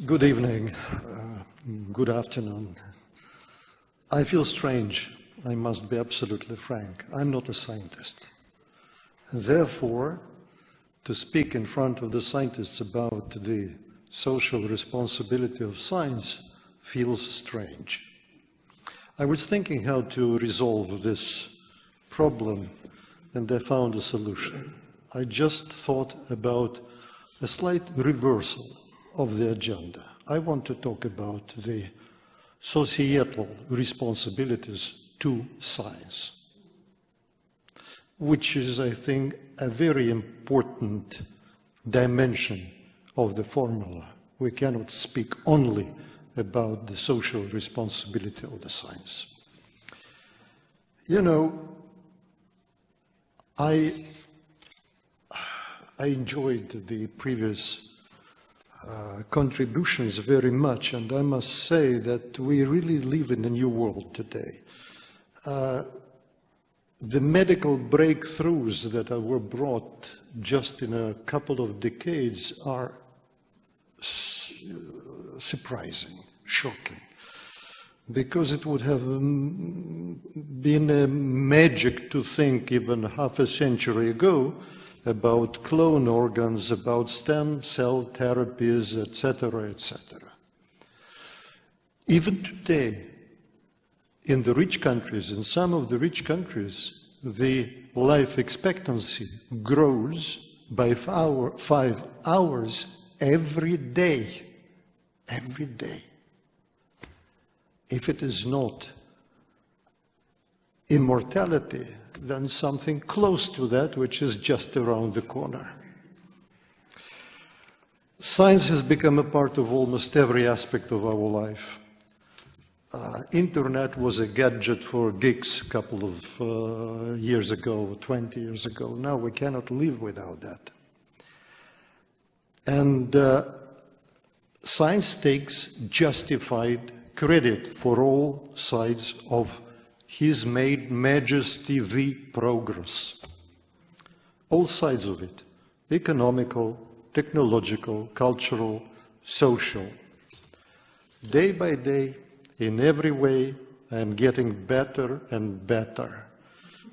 Good evening, good afternoon. I feel strange, I must be absolutely frank. I'm not a scientist. Therefore, to speak in front of the scientists about the social responsibility of science feels strange. I was thinking how to resolve this problem, and I found a solution. I just thought about a slight reversal of the agenda. I want to talk about the societal responsibilities to science, which is, I think, a very important dimension of the formula. We cannot speak only about the social responsibility of the science. You know, I enjoyed the previous contributions very much, and I must say that we really live in a new world today. The medical breakthroughs that were brought just in a couple of decades are surprising, shocking, because it would have been a magic to think even half a century ago about clone organs, about stem cell therapies, etc., etc. Even today, in the rich countries, in some of the rich countries, the life expectancy grows by 5 hours every day. Every day. If it is not immortality, then something close to that, which is just around the corner. Science has become a part of almost every aspect of our life. Internet was a gadget for geeks a couple of years ago, 20 years ago. Now we cannot live without that. And science takes justified credit for all sides of His made majesty the progress. All sides of it, economical, technological, cultural, social. Day by day, in every way, I am getting better and better.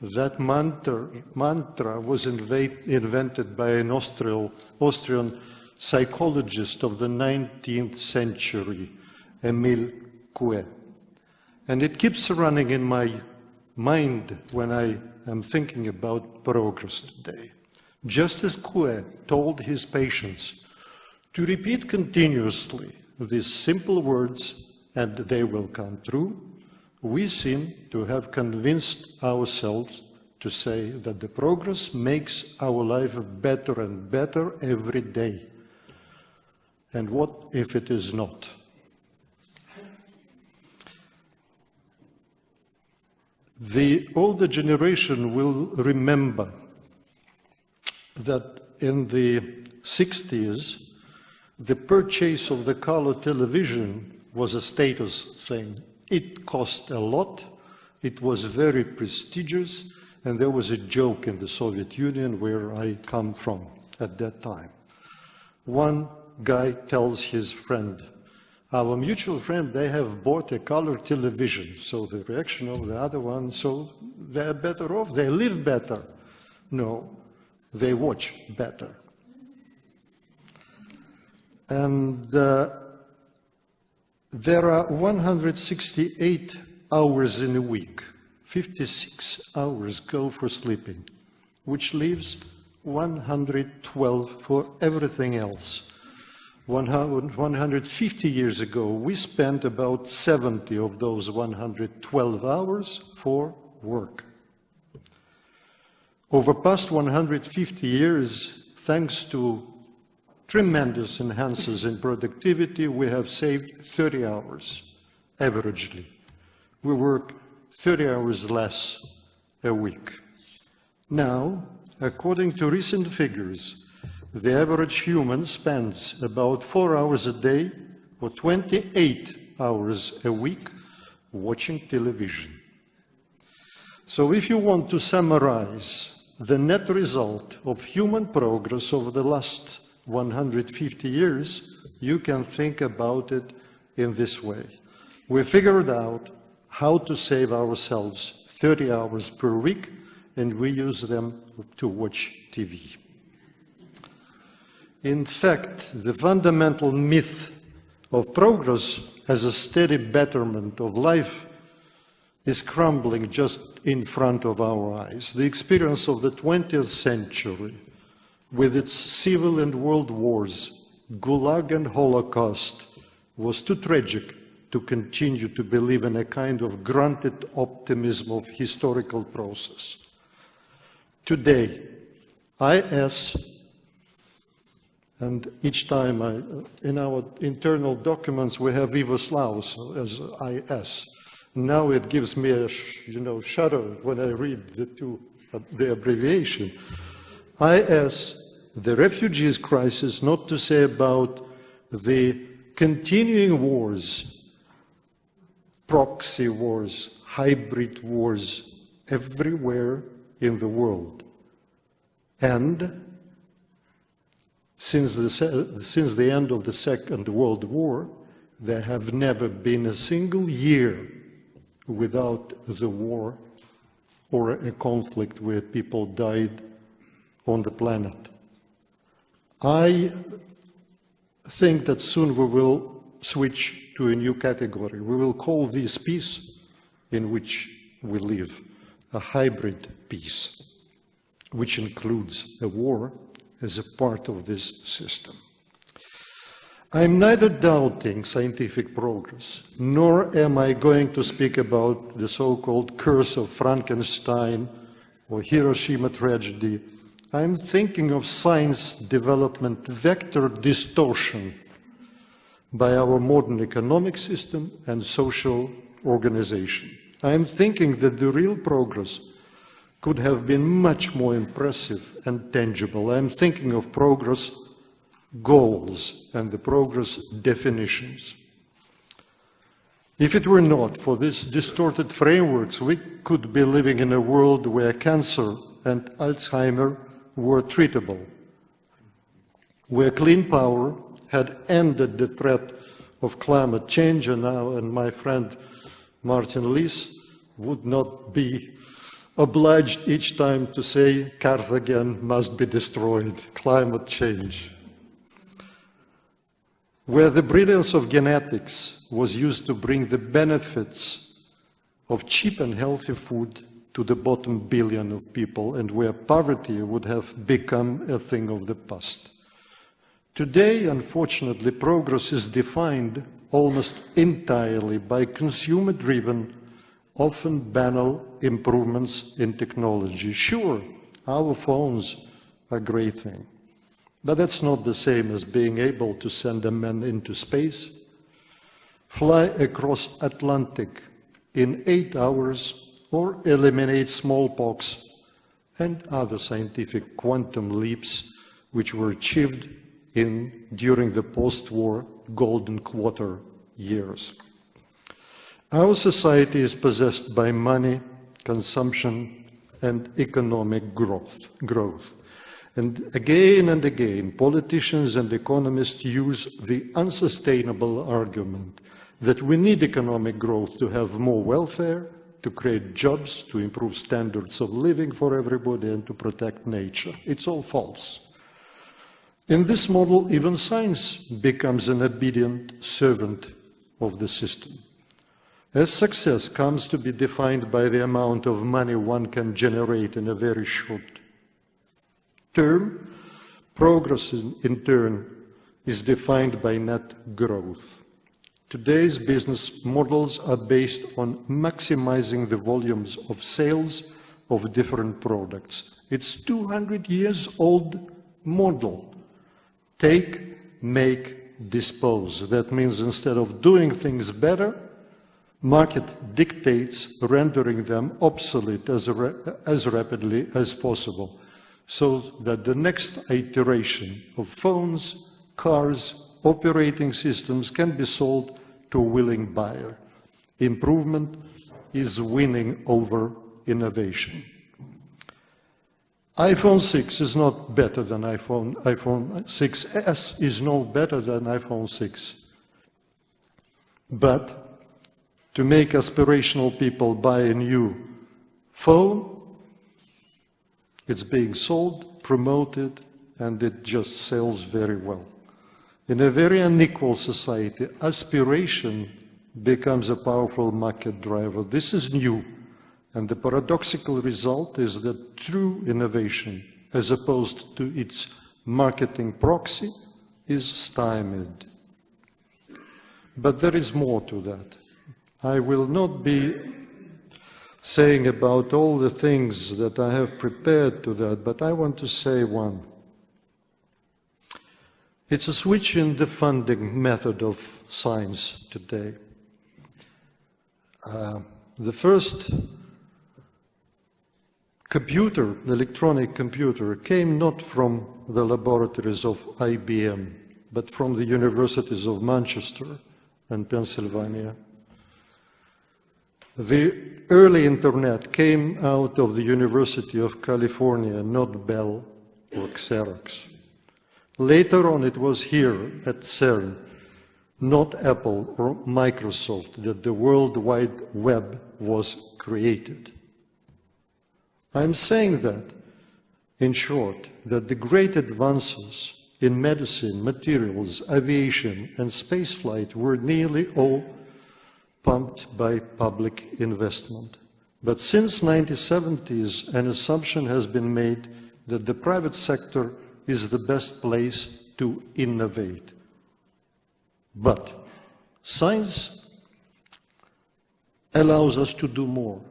That mantra was invented by an Austrian psychologist of the 19th century, Emile Coué. And it keeps running in my mind when I am thinking about progress today. Just as Coué told his patients to repeat continuously these simple words and they will come true, we seem to have convinced ourselves to say that the progress makes our life better and better every day. And what if it is not? The older generation will remember that in the 60s, the purchase of the color television was a status thing. It cost a lot, it was very prestigious, and there was a joke in the Soviet Union where I come from at that time. One guy tells his friend, our mutual friend, they have bought a color television. So the reaction of the other one, so they're better off, they live better. No, they watch better. And there are 168 hours in a week. 56 hours go for sleeping, which leaves 112 for everything else. 150 years ago, we spent about 70 of those 112 hours for work. Over past 150 years, thanks to tremendous enhances in productivity, we have saved 30 hours, averagely. We work 30 hours less a week. Now, according to recent figures, the average human spends about 4 hours a day or 28 hours a week watching television. So if you want to summarize the net result of human progress over the last 150 years, you can think about it in this way. We figured out how to save ourselves 30 hours per week, and we use them to watch TV. In fact, the fundamental myth of progress as a steady betterment of life is crumbling just in front of our eyes. The experience of the 20th century, with its civil and world wars, Gulag and Holocaust, was too tragic to continue to believe in a kind of granted optimism of historical process. Today, I ask, and each time in our internal documents we have Ivoslaus as IS. Now it gives me a shudder when I read the abbreviation. IS, the refugees crisis, not to say about the continuing wars, proxy wars, hybrid wars everywhere in the world. And since the end of the Second World War, there have never been a single year without the war or a conflict where people died on the planet. I think that soon we will switch to a new category. We will call this peace in which we live a hybrid peace, which includes a war as a part of this system. I am neither doubting scientific progress, nor am I going to speak about the so-called curse of Frankenstein or Hiroshima tragedy. I am thinking of science development vector distortion by our modern economic system and social organization. I am thinking that the real progress could have been much more impressive and tangible. I am thinking of progress goals and the progress definitions. If it were not for these distorted frameworks, we could be living in a world where cancer and Alzheimer were treatable, where clean power had ended the threat of climate change, and my friend Martin Lees would not be obliged each time to say Carthage must be destroyed, climate change. Where the brilliance of genetics was used to bring the benefits of cheap and healthy food to the bottom billion of people, and where poverty would have become a thing of the past. Today, unfortunately, progress is defined almost entirely by consumer-driven, often banal improvements in technology. Sure, our phones are a great thing, but that's not the same as being able to send a man into space, fly across Atlantic in 8 hours, or eliminate smallpox and other scientific quantum leaps which were achieved during the post-war golden quarter years. Our society is possessed by money, consumption, and economic growth. And again, politicians and economists use the unsustainable argument that we need economic growth to have more welfare, to create jobs, to improve standards of living for everybody, and to protect nature. It's all false. In this model, even science becomes an obedient servant of the system. As success comes to be defined by the amount of money one can generate in a very short term, progress in turn is defined by net growth. Today's business models are based on maximizing the volumes of sales of different products. It's 200 years old model. Take, make, dispose. That means instead of doing things better, market dictates rendering them obsolete as rapidly as possible, so that the next iteration of phones, cars, operating systems can be sold to a willing buyer. Improvement is winning over innovation. iPhone 6 is not better than iPhone 6S is no better than iPhone 6. But to make aspirational people buy a new phone, it's being sold, promoted, and it just sells very well. In a very unequal society, aspiration becomes a powerful market driver. This is new. And the paradoxical result is that true innovation, as opposed to its marketing proxy, is stymied. But there is more to that. I will not be saying about all the things that I have prepared to that, but I want to say one. It's a switch in the funding method of science today. The first computer, the electronic computer, came not from the laboratories of IBM, but from the universities of Manchester and Pennsylvania. The early internet came out of the University of California, not Bell or Xerox. Later on, it was here at CERN, not Apple or Microsoft, that the World Wide Web was created. I'm saying that, in short, that the great advances in medicine, materials, aviation, and spaceflight were nearly all pumped by public investment. But since the 1970s, an assumption has been made that the private sector is the best place to innovate. But science allows us to do more,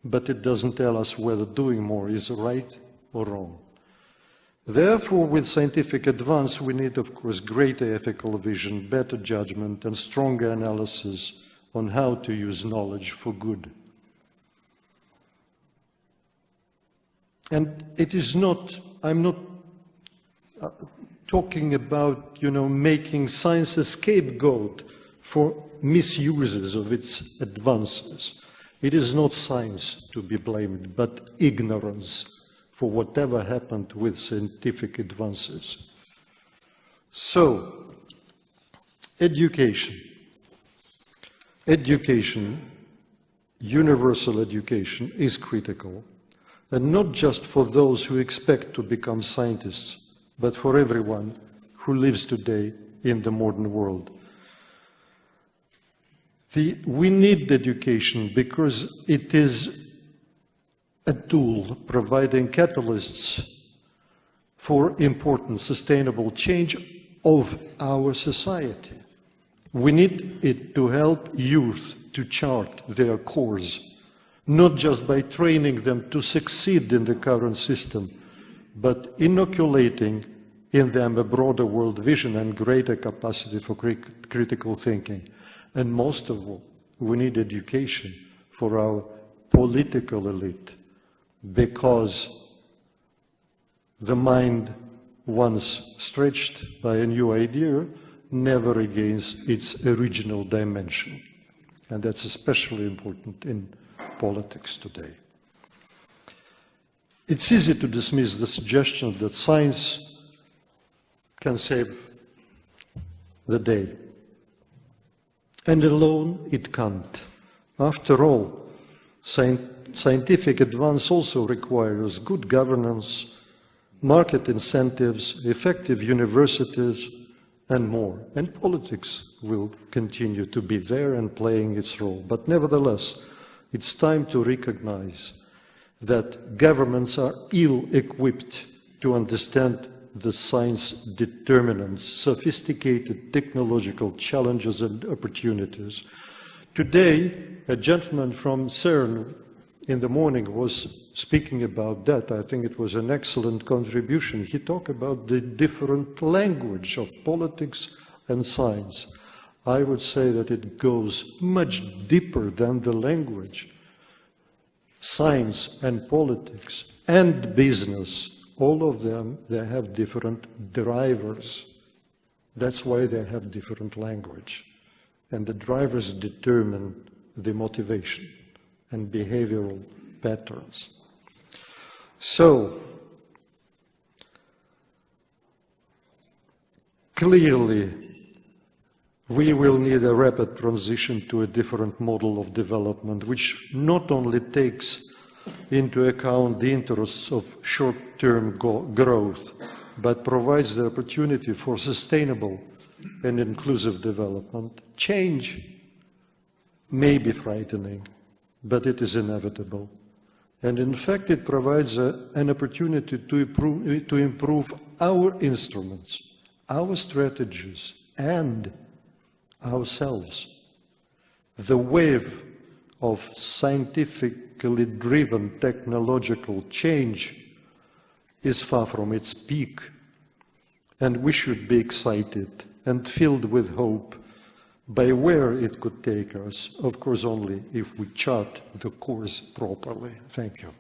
but it doesn't tell us whether doing more is right or wrong. Therefore, with scientific advance, we need, of course, greater ethical vision, better judgment, and stronger analysis on how to use knowledge for good. And it is not, I'm not talking about, making science a scapegoat for misuses of its advances. It is not science to be blamed, but ignorance for whatever happened with scientific advances. So, education. Education, universal education, is critical, and not just for those who expect to become scientists, but for everyone who lives today in the modern world. We need education because it is a tool providing catalysts for important sustainable change of our society. We need it to help youth to chart their course, not just by training them to succeed in the current system, but inoculating in them a broader world vision and greater capacity for critical thinking. And most of all, we need education for our political elite, because the mind, once stretched by a new idea, never regains its original dimension. And that's especially important in politics today. It's easy to dismiss the suggestion that science can save the day. And alone it can't. After all, scientific advance also requires good governance, market incentives, effective universities, and more. And politics will continue to be there and playing its role. But nevertheless, it's time to recognize that governments are ill-equipped to understand the science determinants, sophisticated technological challenges and opportunities. Today, a gentleman from CERN in the morning was speaking about that. I think it was an excellent contribution. He talked about the different language of politics and science. I would say that it goes much deeper than the language. Science and politics and business, all of them, they have different drivers. That's why they have different language. And the drivers determine the motivation and behavioral patterns. So, Clearly, we will need a rapid transition to a different model of development, which not only takes into account the interests of short-term growth, but provides the opportunity for sustainable and inclusive development. Change may be frightening, but it is inevitable. And in fact, it provides an opportunity to improve our instruments, our strategies, and ourselves. The wave of scientifically driven technological change is far from its peak, and we should be excited and filled with hope by where it could take us, of course only if we chart the course properly. Thank you.